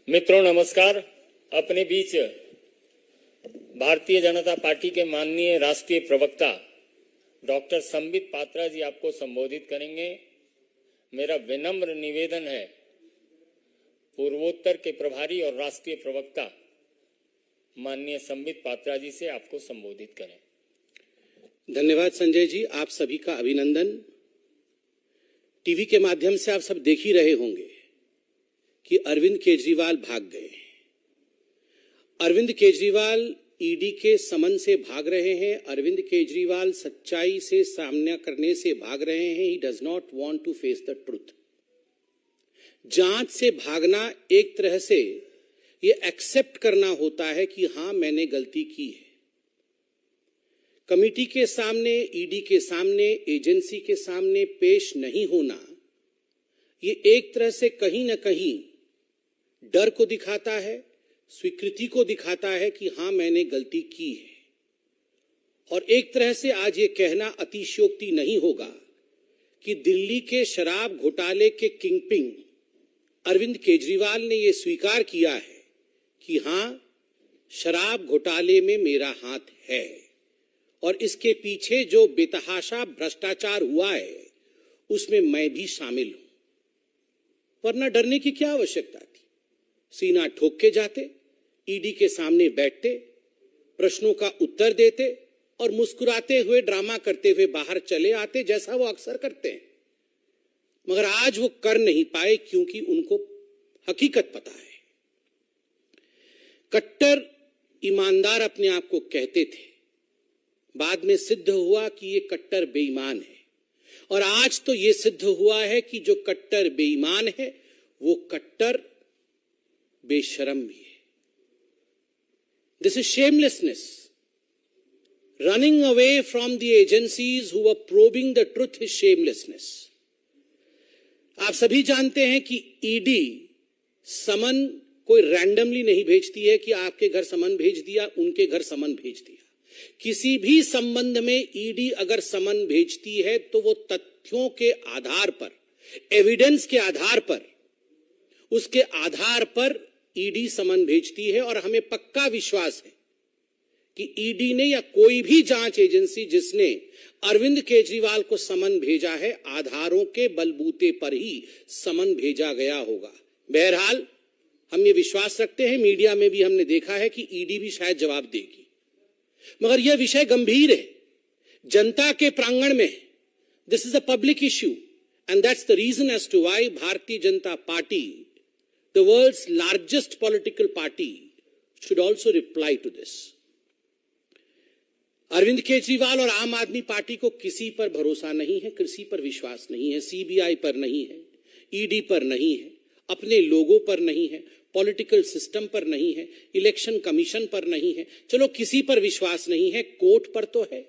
मित्रों नमस्कार। अपने बीच भारतीय जनता पार्टी के माननीय राष्ट्रीय प्रवक्ता डॉक्टर संबित पात्रा जी आपको संबोधित करेंगे। मेरा विनम्र निवेदन है पूर्वोत्तर के प्रभारी और राष्ट्रीय प्रवक्ता माननीय संबित पात्रा जी से आपको संबोधित करें। धन्यवाद संजय जी, आप सभी का अभिनंदन। टीवी के माध्यम से आप सब देख ही रहे होंगे कि अरविंद केजरीवाल भाग गए। अरविंद केजरीवाल ईडी के समन से भाग रहे हैं। अरविंद केजरीवाल सच्चाई से सामना करने से भाग रहे हैं। He does not want to face the truth. जांच से भागना एक तरह से ये एक्सेप्ट करना होता है कि हां मैंने गलती की है। कमिटी के सामने, ईडी के सामने, एजेंसी के सामने पेश नहीं होना, ये एक तरह से कहीं ना कहीं डर को दिखाता है, स्वीकृति को दिखाता है कि हां मैंने गलती की है। और एक तरह से आज ये कहना अतिशयोक्ति नहीं होगा कि दिल्ली के शराब घोटाले के किंगपिन अरविंद केजरीवाल ने ये स्वीकार किया है कि हां शराब घोटाले में मेरा हाथ है और इसके पीछे जो बेतहाशा भ्रष्टाचार हुआ है उसमें मैं भी शामिल हूं। वरना डरने की क्या आवश्यकता थी। सीना ठोक के जाते, ईडी के सामने बैठते, प्रश्नों का उत्तर देते और मुस्कुराते हुए ड्रामा करते हुए बाहर चले आते, जैसा वो अक्सर करते हैं। मगर आज वो कर नहीं पाए क्योंकि उनको हकीकत पता है। कट्टर ईमानदार अपने आप को कहते थे, बाद में सिद्ध हुआ कि ये कट्टर बेईमान है। और आज तो ये सिद्ध हुआ है कि जो कट्टर बेईमान है वो कट्टर बेशरम भी है। This is shamelessness, running away from the agencies who were probing the truth is shamelessness. आप सभी जानते हैं कि ईडी समन कोई रैंडमली नहीं भेजती है कि आपके घर समन भेज दिया, उनके घर समन भेज दिया। किसी भी संबंध में ईडी अगर समन भेजती है तो वो तथ्यों के आधार पर, एविडेंस के आधार पर, उसके आधार पर ईडी समन भेजती है। और हमें पक्का विश्वास है कि ईडी ने या कोई भी जांच एजेंसी जिसने अरविंद केजरीवाल को समन भेजा है, आधारों के बलबूते पर ही समन भेजा गया होगा। बहरहाल हम ये विश्वास रखते हैं, मीडिया में भी हमने देखा है कि ईडी भी शायद जवाब देगी। मगर यह विषय गंभीर है, जनता के प्रांगण में है। This is a public issue and that's the reason as to why Bharatiya Janata Party, the world's largest political party, should also reply to this. Arvind Kejriwal और आम आदमी पार्टी को किसी पर भरोसा नहीं है, किसी पर विश्वास नहीं है। सीबीआई पर नहीं है, ईडी पर नहीं है, अपने लोगों पर नहीं है, पॉलिटिकल सिस्टम पर नहीं है, इलेक्शन कमीशन पर नहीं है। चलो किसी पर विश्वास नहीं है, कोर्ट पर तो है।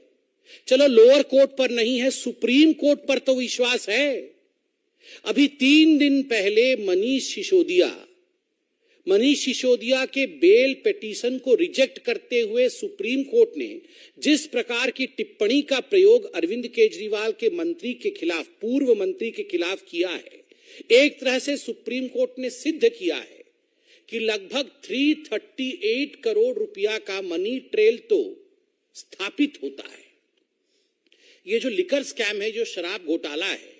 चलो लोअर कोर्ट पर नहीं है, सुप्रीम कोर्ट पर तो विश्वास है। अभी 3 दिन पहले मनीष सिसोदिया के बेल पिटीशन को रिजेक्ट करते हुए सुप्रीम कोर्ट ने जिस प्रकार की टिप्पणी का प्रयोग अरविंद केजरीवाल के मंत्री के खिलाफ, पूर्व मंत्री के खिलाफ किया है, एक तरह से सुप्रीम कोर्ट ने सिद्ध किया है कि लगभग 338 करोड़ रुपया का मनी ट्रेल तो स्थापित होता है। ये जो लिकर स्कैम है, जो शराब घोटाला है,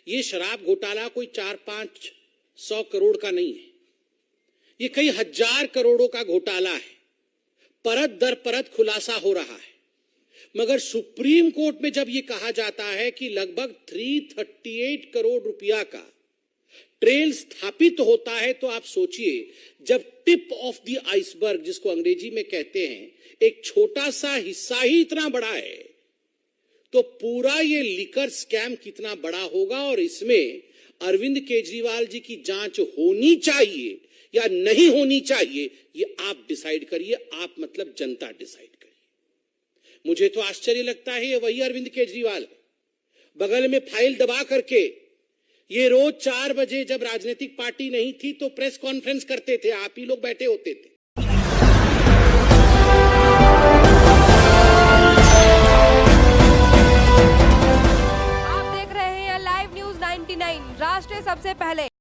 ये शराब घोटाला कोई 400-500 करोड़ का नहीं है, ये कई हजार करोड़ों का घोटाला है। परत दर परत खुलासा हो रहा है। मगर सुप्रीम कोर्ट में जब ये कहा जाता है कि लगभग 338 करोड़ रुपया का ट्रेल स्थापित होता है, तो आप सोचिए, जब टिप ऑफ द आइसबर्ग जिसको अंग्रेजी में कहते हैं, एक छोटा सा हिस्सा ही इतना बड़ा है, तो पूरा ये लिकर स्कैम कितना बड़ा होगा। और इसमें अरविंद केजरीवाल जी की जांच होनी चाहिए या नहीं होनी चाहिए, ये आप डिसाइड करिए। आप मतलब जनता डिसाइड करिए। मुझे तो आश्चर्य लगता है, ये वही अरविंद केजरीवाल है, बगल में फाइल दबा करके ये रोज 4 बजे जब राजनीतिक पार्टी नहीं थी तो प्रेस कॉन्फ्रेंस करते थे, आप ही लोग बैठे होते थे। आप देख रहे हैं लाइव न्यूज 99, राष्ट्र सबसे पहले।